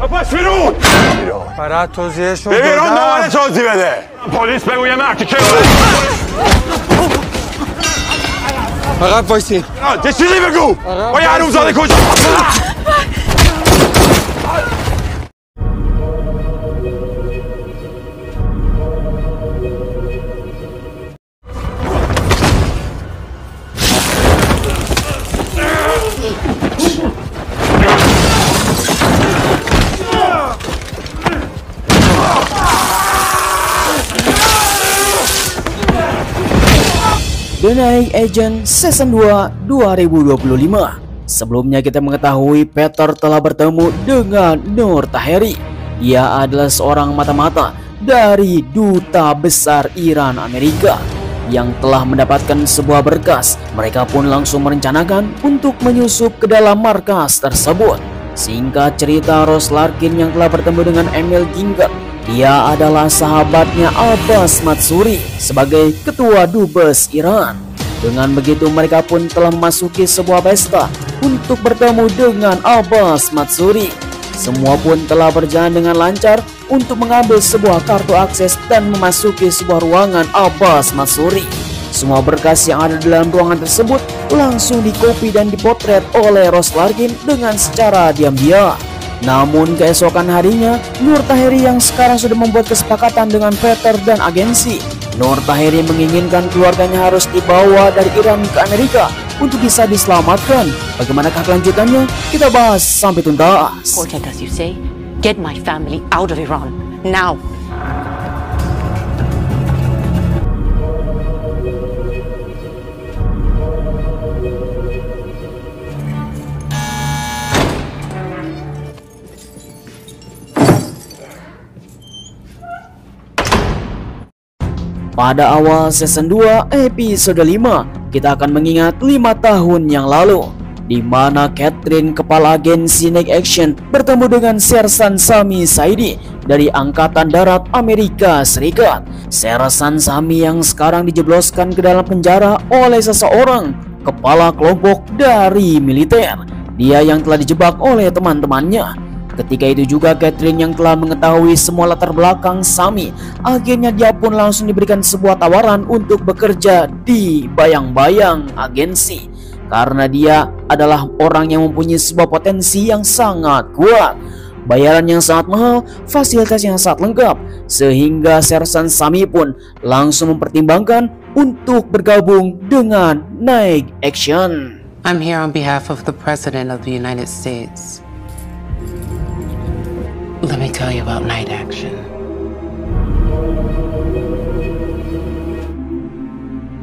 پس بیرون. برای توضیحشون به بیرون نمانه توضیح بده. پلیس بگو یه مرتی که فقط وایسی. یه چیزی بگو. با یه حرومزاده کجا؟ The Night Agent Season 2 2025. Sebelumnya kita mengetahui Peter telah bertemu dengan Nur Taheri. Dia adalah seorang mata-mata dari Duta Besar Iran Amerika yang telah mendapatkan sebuah berkas. Mereka pun langsung merencanakan untuk menyusup ke dalam markas tersebut. Singkat cerita, Rose Larkin yang telah bertemu dengan Emil Ginger, dia adalah sahabatnya Abbas Matsuri sebagai ketua Dubes Iran. Dengan begitu mereka pun telah memasuki sebuah pesta untuk bertemu dengan Abbas Matsuri. Semua pun telah berjalan dengan lancar untuk mengambil sebuah kartu akses dan memasuki sebuah ruangan Abbas Matsuri. Semua berkas yang ada di dalam ruangan tersebut langsung dikopi dan dipotret oleh Rose Larkin dengan secara diam-diam. Namun keesokan harinya, Nur Taheri yang sekarang sudah membuat kesepakatan dengan Peter dan agensi. Nur Taheri menginginkan keluarganya harus dibawa dari Iran ke Amerika untuk bisa diselamatkan. Bagaimanakah kelanjutannya? Kita bahas sampai tuntas. Important as you say, get my family out of Iran now. Pada awal season 2 episode 5, kita akan mengingat 5 tahun yang lalu, di mana Catherine, kepala agensi Night Action, bertemu dengan Sersan Sami Saidi dari Angkatan Darat Amerika Serikat. Sersan Sami yang sekarang dijebloskan ke dalam penjara oleh seseorang kepala kelompok dari militer. Dia yang telah dijebak oleh teman-temannya. Ketika itu juga Catherine yang telah mengetahui semua latar belakang Sami, akhirnya dia pun langsung diberikan sebuah tawaran untuk bekerja di bayang-bayang agensi. Karena dia adalah orang yang mempunyai sebuah potensi yang sangat kuat, bayaran yang sangat mahal, fasilitas yang sangat lengkap, sehingga Sersan Sami pun langsung mempertimbangkan untuk bergabung dengan Night Action. I'm here on behalf of the President of the United States. Let me tell you about Night Action.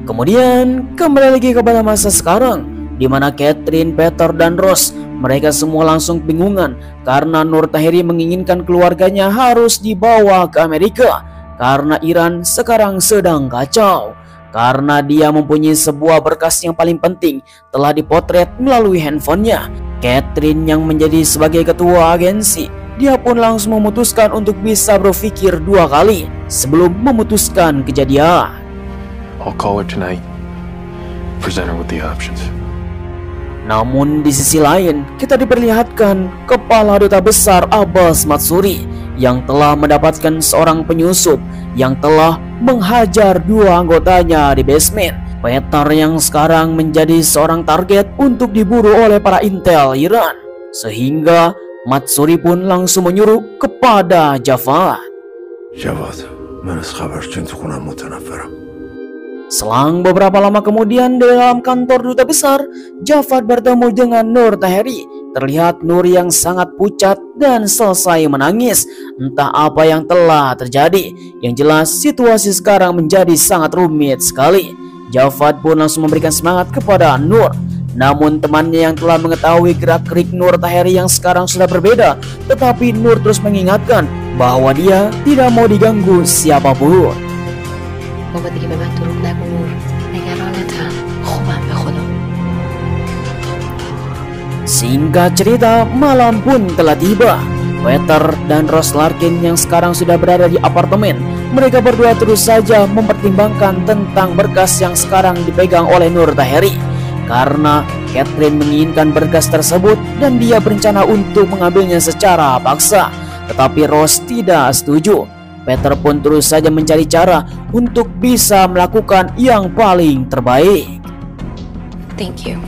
Kemudian kembali lagi kepada masa sekarang, di mana Catherine, Peter, dan Rose, mereka semua langsung bingungan karena Nur Taheri menginginkan keluarganya harus dibawa ke Amerika karena Iran sekarang sedang kacau. Karena dia mempunyai sebuah berkas yang paling penting telah dipotret melalui handphonenya. Catherine yang menjadi sebagai ketua agensi, dia pun langsung memutuskan untuk bisa berpikir 2 kali sebelum memutuskan kejadian. I'll call her tonight. Present her with the options. Namun di sisi lain, kita diperlihatkan kepala duta besar Abbas Matsuri yang telah mendapatkan seorang penyusup yang telah menghajar 2 anggotanya di basement. Peter yang sekarang menjadi seorang target untuk diburu oleh para intel Iran. Sehingga Matsuri pun langsung menyuruh kepada Javad. Selang beberapa lama kemudian, di dalam kantor duta besar, Javad bertemu dengan Nur Taheri. Terlihat Nur yang sangat pucat dan selesai menangis. Entah apa yang telah terjadi. Yang jelas situasi sekarang menjadi sangat rumit sekali. Javad pun langsung memberikan semangat kepada Nur. Namun temannya yang telah mengetahui gerak-gerik Nur Taheri yang sekarang sudah berbeda, tetapi Nur terus mengingatkan bahwa dia tidak mau diganggu siapapun. Singkat cerita, malam pun telah tiba. Peter dan Rose Larkin yang sekarang sudah berada di apartemen. Mereka berdua terus saja mempertimbangkan tentang berkas yang sekarang dipegang oleh Nur Taheri. karena Catherine menginginkan berkas tersebut dan dia berencana untuk mengambilnya secara paksa. Tetapi Ross tidak setuju. Peter pun terus saja mencari cara untuk bisa melakukan yang paling terbaik. Thank you.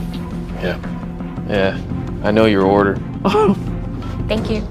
Yeah, I know your order. Thank you.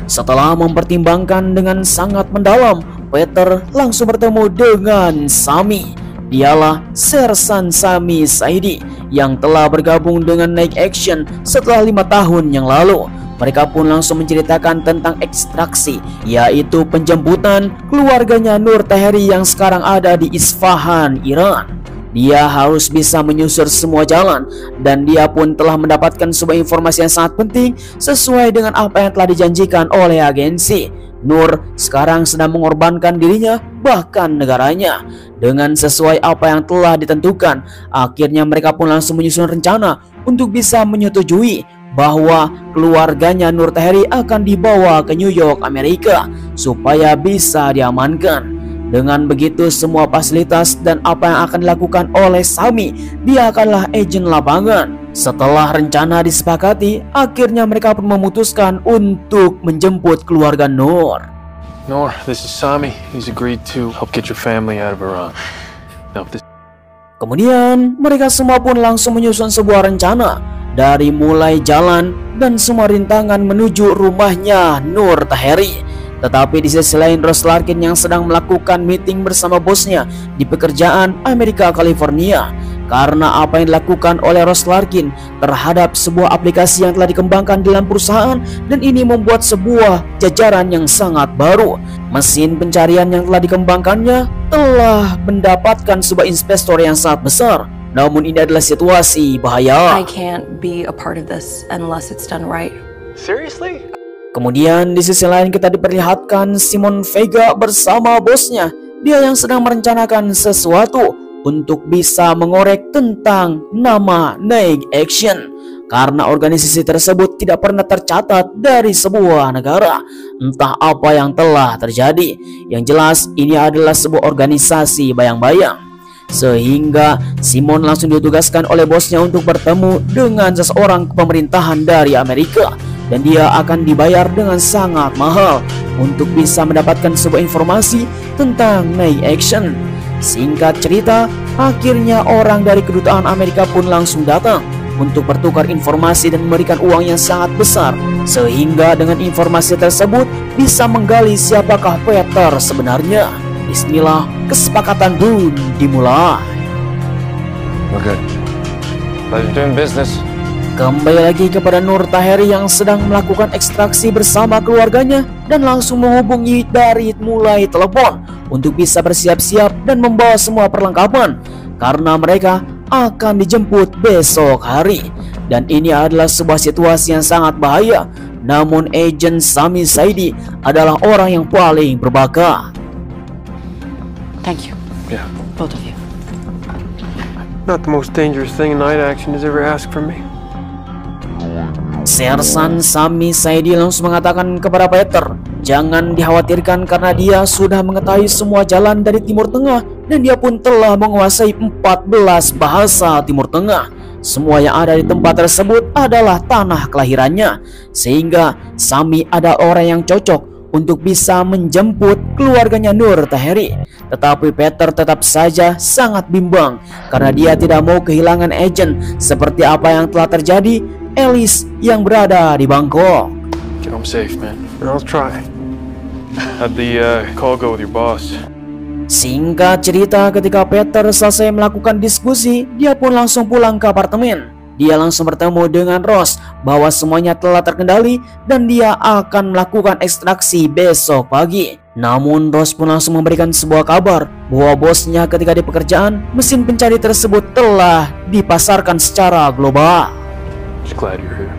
Setelah mempertimbangkan dengan sangat mendalam, Peter langsung bertemu dengan Sami. Dialah Sersan Sami Saidi yang telah bergabung dengan Night Action setelah 5 tahun yang lalu. Mereka pun langsung menceritakan tentang ekstraksi, yaitu penjemputan keluarganya Nur Taheri yang sekarang ada di Isfahan, Iran. Dia harus bisa menyusur semua jalan dan dia pun telah mendapatkan sebuah informasi yang sangat penting sesuai dengan apa yang telah dijanjikan oleh agensi. Nur sekarang sedang mengorbankan dirinya bahkan negaranya dengan sesuai apa yang telah ditentukan. Akhirnya mereka pun langsung menyusun rencana untuk bisa menyetujui bahwa keluarganya Nur Taheri akan dibawa ke New York, Amerika supaya bisa diamankan. Dengan begitu semua fasilitas dan apa yang akan dilakukan oleh Sami, dia akanlah agen lapangan. Setelah rencana disepakati, akhirnya mereka pun memutuskan untuk menjemput keluarga Nur. Noor, this is Sami. He's agreed to help get your family out of Iran. Now, if this Kemudian mereka semua pun langsung menyusun sebuah rencana dari mulai jalan dan semua rintangan menuju rumahnya Nur Taheri. Tetapi di sisi lain Ross Larkin yang sedang melakukan meeting bersama bosnya di pekerjaan Amerika, California. Karena apa yang dilakukan oleh Ross Larkin terhadap sebuah aplikasi yang telah dikembangkan dalam perusahaan, dan ini membuat sebuah jajaran yang sangat baru. Mesin pencarian yang telah dikembangkannya telah mendapatkan sebuah investor yang sangat besar. Namun ini adalah situasi bahaya. I can't be a part of this unless it's done right. seriously? Kemudian di sisi lain kita diperlihatkan Simon Vega bersama bosnya. Dia yang sedang merencanakan sesuatu untuk bisa mengorek tentang nama Night Action. Karena organisasi tersebut tidak pernah tercatat dari sebuah negara. Entah apa yang telah terjadi. Yang jelas ini adalah sebuah organisasi bayang-bayang. Sehingga Simon langsung ditugaskan oleh bosnya untuk bertemu dengan seseorang pemerintahan dari Amerika. Dan dia akan dibayar dengan sangat mahal untuk bisa mendapatkan sebuah informasi tentang Night Action. Singkat cerita, akhirnya orang dari kedutaan Amerika pun langsung datang untuk bertukar informasi dan memberikan uang yang sangat besar. Sehingga dengan informasi tersebut bisa menggali siapakah Peter sebenarnya. Bismillah, kesepakatan pun dimulai. We're good. Pleasure doing business. Kembali lagi kepada Nur Taheri yang sedang melakukan ekstraksi bersama keluarganya dan langsung menghubungi dari mulai telepon untuk bisa bersiap-siap dan membawa semua perlengkapan karena mereka akan dijemput besok hari. Dan ini adalah sebuah situasi yang sangat bahaya. Namun agen Sami Saidi adalah orang yang paling berbakat. Thank you, Yeah. both of you. Not the most dangerous thing Night Action has ever asked from me. Sersan Sami Saidi langsung mengatakan kepada Peter, jangan dikhawatirkan karena dia sudah mengetahui semua jalan dari Timur Tengah dan dia pun telah menguasai 14 bahasa Timur Tengah. Semua yang ada di tempat tersebut adalah tanah kelahirannya, sehingga Sami ada orang yang cocok untuk bisa menjemput keluarganya Nur Taheri. Tetapi Peter tetap saja sangat bimbang karena dia tidak mau kehilangan agen seperti apa yang telah terjadi Alice yang berada di Bangkok. Get home safe, man. I'll try. How'd the call go with your boss? Singkat cerita, ketika Peter selesai melakukan diskusi, dia pun langsung pulang ke apartemen. Dia langsung bertemu dengan Ross bahwa semuanya telah terkendali dan dia akan melakukan ekstraksi besok pagi. Namun Ross pun langsung memberikan sebuah kabar bahwa bosnya ketika di pekerjaan, mesin pencari tersebut telah dipasarkan secara global. Just glad you're here.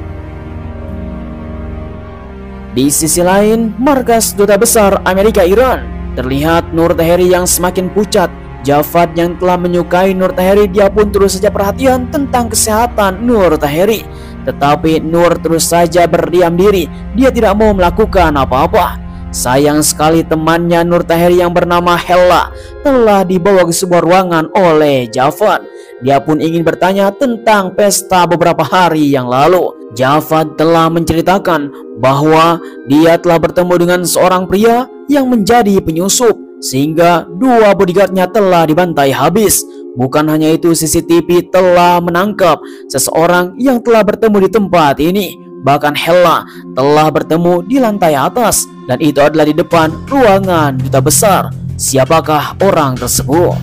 Di sisi lain, markas Duta Besar Amerika Iran, terlihat Nur Taheri yang semakin pucat. Javad yang telah menyukai Nur Taheri, dia pun terus saja perhatian tentang kesehatan Nur Taheri. Tetapi Nur terus saja berdiam diri, dia tidak mau melakukan apa-apa. Sayang sekali temannya Nur Taheri yang bernama Hella telah dibawa ke sebuah ruangan oleh Javad. Dia pun ingin bertanya tentang pesta beberapa hari yang lalu. Javad telah menceritakan bahwa dia telah bertemu dengan seorang pria yang menjadi penyusup, sehingga 2 bodyguardnya telah dibantai habis. Bukan hanya itu, CCTV telah menangkap seseorang yang telah bertemu di tempat ini. Bahkan Hella telah bertemu di lantai atas, dan itu adalah di depan ruangan duta besar. Siapakah orang tersebut?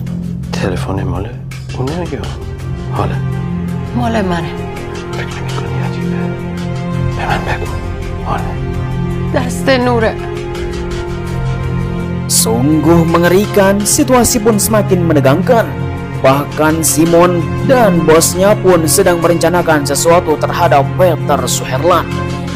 تلفن مال اونه یا حالا مال منه. فکر میکنی عجیبه به من بگو حالا دست نوره. Sungguh mengerikan, situasi pun semakin menegangkan. Bahkan Simon dan bosnya pun sedang merencanakan sesuatu terhadap Peter Suherland.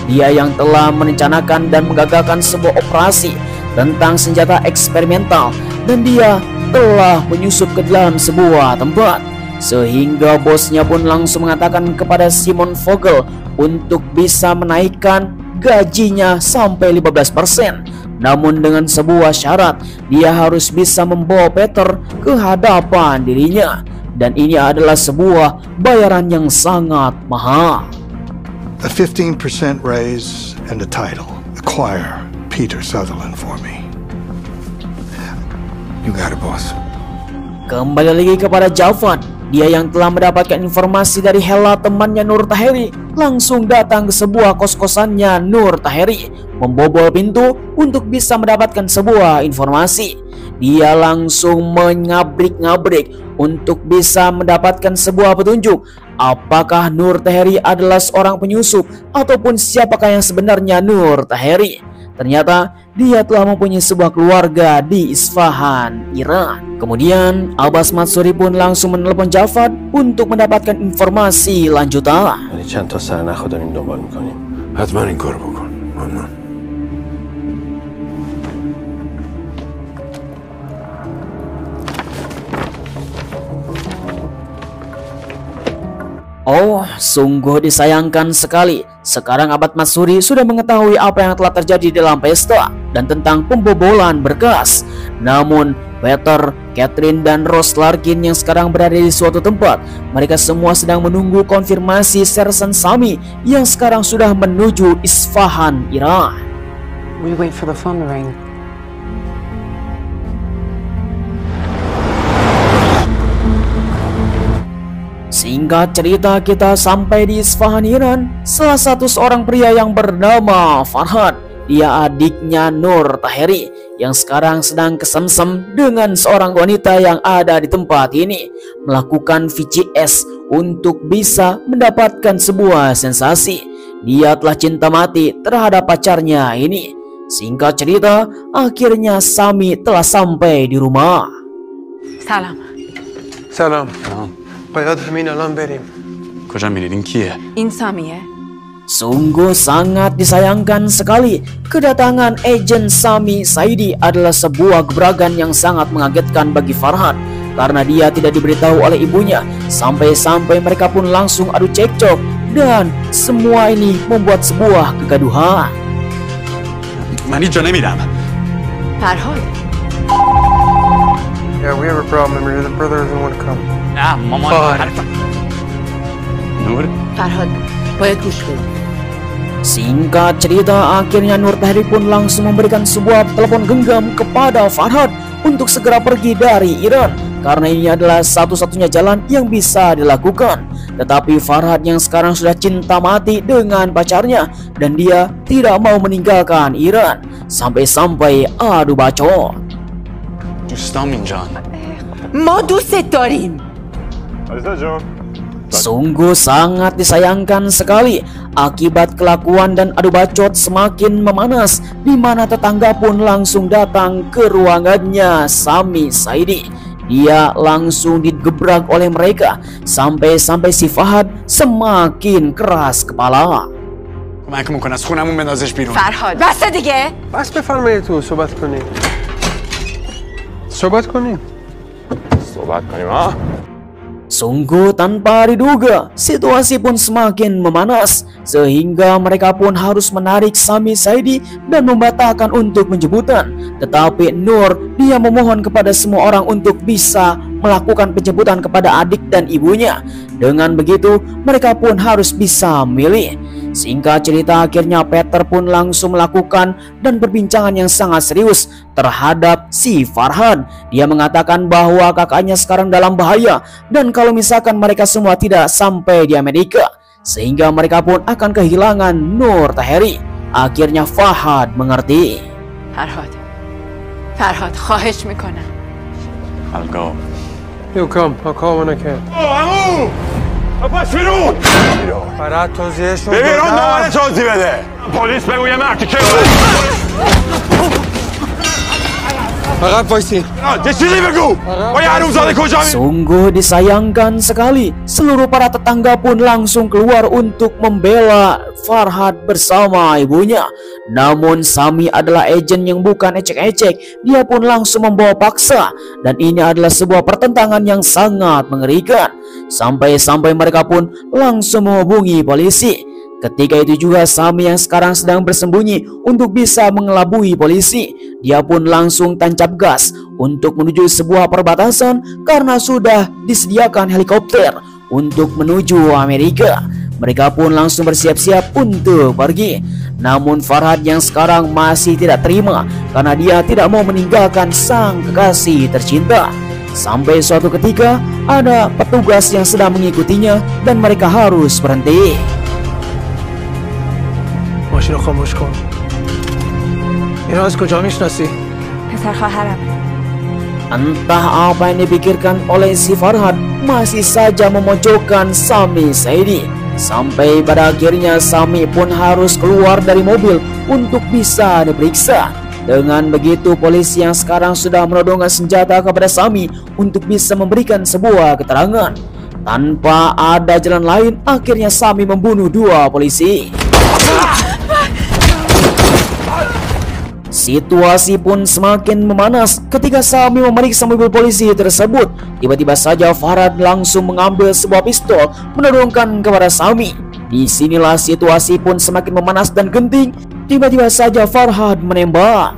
Dia yang telah merencanakan dan menggagalkan sebuah operasi tentang senjata eksperimental, dan dia telah menyusup ke dalam sebuah tempat. Sehingga bosnya pun langsung mengatakan kepada Simon Vogel untuk bisa menaikkan gajinya sampai 15%. Namun dengan sebuah syarat, dia harus bisa membawa Peter ke hadapan dirinya. Dan ini adalah sebuah bayaran yang sangat mahal. A 15% raise and a title. Acquire Peter Sutherland for me. You got it, boss. Kembali lagi kepada Javad. Dia yang telah mendapatkan informasi dari Hella, temannya Nur Tahiri, langsung datang ke sebuah kos-kosannya Nur Tahiri, membobol pintu untuk bisa mendapatkan sebuah informasi. Dia langsung mengabrik-ngabrik untuk bisa mendapatkan sebuah petunjuk. Apakah Nur Tahiri adalah seorang penyusup ataupun siapakah yang sebenarnya Nur Tahiri? Ternyata dia telah mempunyai sebuah keluarga di Isfahan, Iran. Kemudian Abbas Matsuri pun langsung menelpon Javad untuk mendapatkan informasi lanjutan. ولی چند تا سرنخو داریم دنبال میکنیم حتما این کار بکن. ممنون. Oh, sungguh disayangkan sekali. Sekarang Abad Matsuri sudah mengetahui apa yang telah terjadi dalam pesta dan tentang pembobolan berkas. Namun Peter, Catherine, dan Rose Larkin yang sekarang berada di suatu tempat, mereka semua sedang menunggu konfirmasi Sersan Sami yang sekarang sudah menuju Isfahan, Iran. We wait for the phone to ring. Singkat cerita, kita sampai di Isfahan, Iran. Salah satu seorang pria yang bernama Farhad. Dia adiknya Nur Tahiri yang sekarang sedang kesemsem dengan seorang wanita yang ada di tempat ini, melakukan VCS untuk bisa mendapatkan sebuah sensasi. Dia telah cinta mati terhadap pacarnya ini. Singkat cerita, akhirnya Sami telah sampai di rumah. سلام. سلام باید همین الان بریم کجا میرید؟ این کیه؟ این سامیه. Sungguh sangat disayangkan sekali. Kedatangan Agent Sami Saidi adalah sebuah gebrakan yang sangat mengagetkan bagi Farhad, karena dia tidak diberitahu oleh ibunya. Sampai-sampai mereka pun langsung adu cekcok, dan semua ini membuat sebuah kegaduhan. من اینجا نمیرم. فرهاد. Yeah, we have a problem. The brother doesn't want to come. نه مامان. نور. فرهاد باید گوش بدی. Singkat cerita, akhirnya Nur Tahiri pun langsung memberikan sebuah telepon genggam kepada Farhad untuk segera pergi dari Iran, karena ini adalah satu-satunya jalan yang bisa dilakukan. Tetapi Farhad yang sekarang sudah cinta mati dengan pacarnya, dan dia tidak mau meninggalkan Iran. Sampai-sampai adu bacot. دوستام اینجان. ما دوست داریم. عزیزا جان. Sungguh sangat disayangkan sekali. Akibat kelakuan dan adu bacot semakin memanas, di mana tetangga pun langsung datang ke ruangannya Sami Saidi. Dia langsung digebrak oleh mereka, sampai-sampai si Fahad semakin keras kepala. کمک میکنه از خونمون بندازش بیرون. فرهاد بس دیگه. بس بفرمایید تو صحبت کنیم. صحبت کنیم. صحبت کنیم ها. Sungguh tanpa diduga, situasi pun semakin memanas, sehingga mereka pun harus menarik Sami Saidi dan membatalkan untuk penjemputan. Tetapi Nur, dia memohon kepada semua orang untuk bisa melakukan penjemputan kepada adik dan ibunya. Dengan begitu, mereka pun harus bisa memilih. Singkat cerita, akhirnya Peter pun langsung melakukan dan perbincangan yang sangat serius terhadap si Farhad. Dia mengatakan bahwa kakaknya sekarang dalam bahaya dan kalau misalkan mereka semua tidak sampai di Amerika, sehingga mereka pun akan kehilangan Nur Taheri. Akhirnya Farhad mengerti. فرهاد خواهش میکنم. I'll go. He'll come. I'll call when I can. عمو! پاش بیرون! برات توضیحشون ببین بدم. نمانه توضیح بده. پلیس بگو یه مرتی که فقط وایسی. یه چیزی بگو! با یه حرومزاده کجا می... Sungguh disayangkan sekali, seluruh para tetangga pun langsung keluar untuk membela Farhad bersama ibunya. Namun Sami adalah agen yang bukan ecek-ecek, dia pun langsung membawa paksa. Dan ini adalah sebuah pertentangan yang sangat mengerikan. Sampai-sampai mereka pun langsung menghubungi polisi. Ketika itu juga Sami yang sekarang sedang bersembunyi untuk bisa mengelabui polisi. Dia pun langsung tancap gas untuk menuju sebuah perbatasan karena sudah disediakan helikopter untuk menuju Amerika. Mereka pun langsung bersiap-siap untuk pergi. Namun Farhad yang sekarang masih tidak terima karena dia tidak mau meninggalkan sang kekasih tercinta. Sampai suatu ketika ada petugas yang sedang mengikutinya dan mereka harus berhenti. ماشین رو خاموش کن. اینو از کجا میشناسی؟ پسر خواهرم. Entah apa yang dipikirkan oleh si Farhad, masih saja memojokkan Sami Saidi. Sampai pada akhirnya Sami pun harus keluar dari mobil untuk bisa diperiksa. Dengan begitu polisi yang sekarang sudah menodongkan senjata kepada Sami untuk bisa memberikan sebuah keterangan. Tanpa ada jalan lain, akhirnya Sami membunuh dua polisi. Situasi pun semakin memanas ketika Sami memeriksa mobil polisi tersebut. Tiba-tiba saja Farhad langsung mengambil sebuah pistol menodongkan kepada Sami. Disinilah situasi pun semakin memanas dan genting. Tiba-tiba saja Farhad menembak.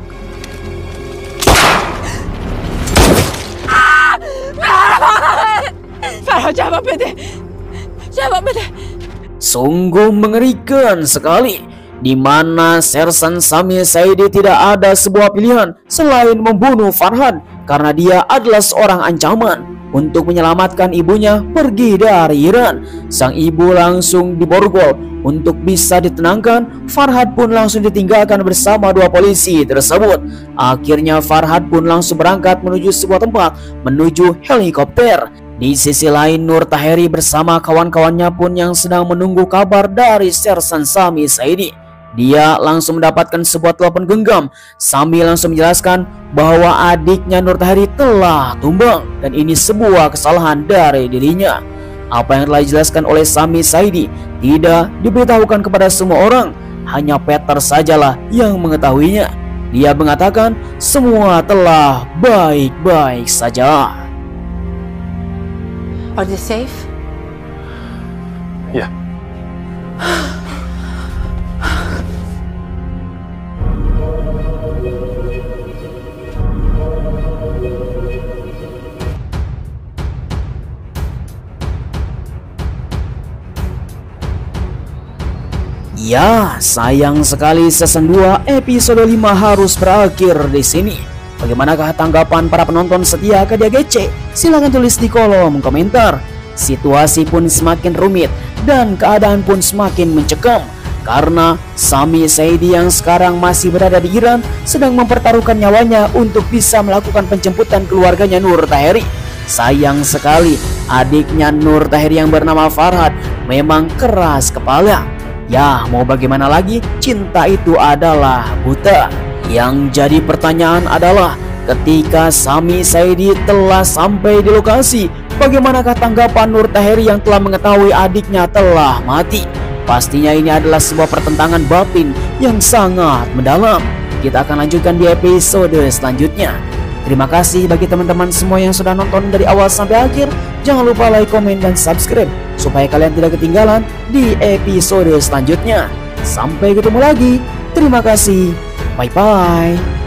فرهاد جواب بده. جواب بده. Sungguh mengerikan sekali, di mana Sersan Sami Saidi tidak ada sebuah pilihan selain membunuh Farhad karena dia adalah seorang ancaman untuk menyelamatkan ibunya pergi dari Iran. Sang ibu langsung diborgol untuk bisa ditenangkan. Farhad pun langsung ditinggalkan bersama dua polisi tersebut. Akhirnya Farhad pun langsung berangkat menuju sebuah tempat, menuju helikopter. Di sisi lain, Nur Taheri bersama kawan-kawannya pun yang sedang menunggu kabar dari Sersan Sami Saidi. Dia langsung mendapatkan sebuah telepon genggam. Sami langsung menjelaskan bahwa adiknya Nur Taheri telah tumbang dan ini sebuah kesalahan dari dirinya. Apa yang telah dijelaskan oleh Sami Saidi tidak diberitahukan kepada semua orang, hanya Peter sajalah yang mengetahuinya. Dia mengatakan semua telah baik-baik saja. Are they safe? Yeah. Ya, sayang sekali season 2 episode 5 harus berakhir di sini. Bagaimanakah tanggapan para penonton setia ke DGC? Silahkan tulis di kolom komentar. Situasi pun semakin rumit dan keadaan pun semakin mencekam karena Sami Saidi yang sekarang masih berada di Iran sedang mempertaruhkan nyawanya untuk bisa melakukan penjemputan keluarganya Nur Taheri. Sayang sekali, adiknya Nur Taheri yang bernama Farhad memang keras kepala. Ya, mau bagaimana lagi, cinta itu adalah buta. Yang jadi pertanyaan adalah ketika Sami Saidi telah sampai di lokasi, bagaimanakah tanggapan Nur Taheri yang telah mengetahui adiknya telah mati? Pastinya ini adalah sebuah pertentangan batin yang sangat mendalam. Kita akan lanjutkan di episode selanjutnya. Terima kasih bagi teman-teman semua yang sudah nonton dari awal sampai akhir. Jangan lupa like, komen, dan subscribe supaya kalian tidak ketinggalan di episode selanjutnya. Sampai ketemu lagi. Terima kasih. Bye-bye.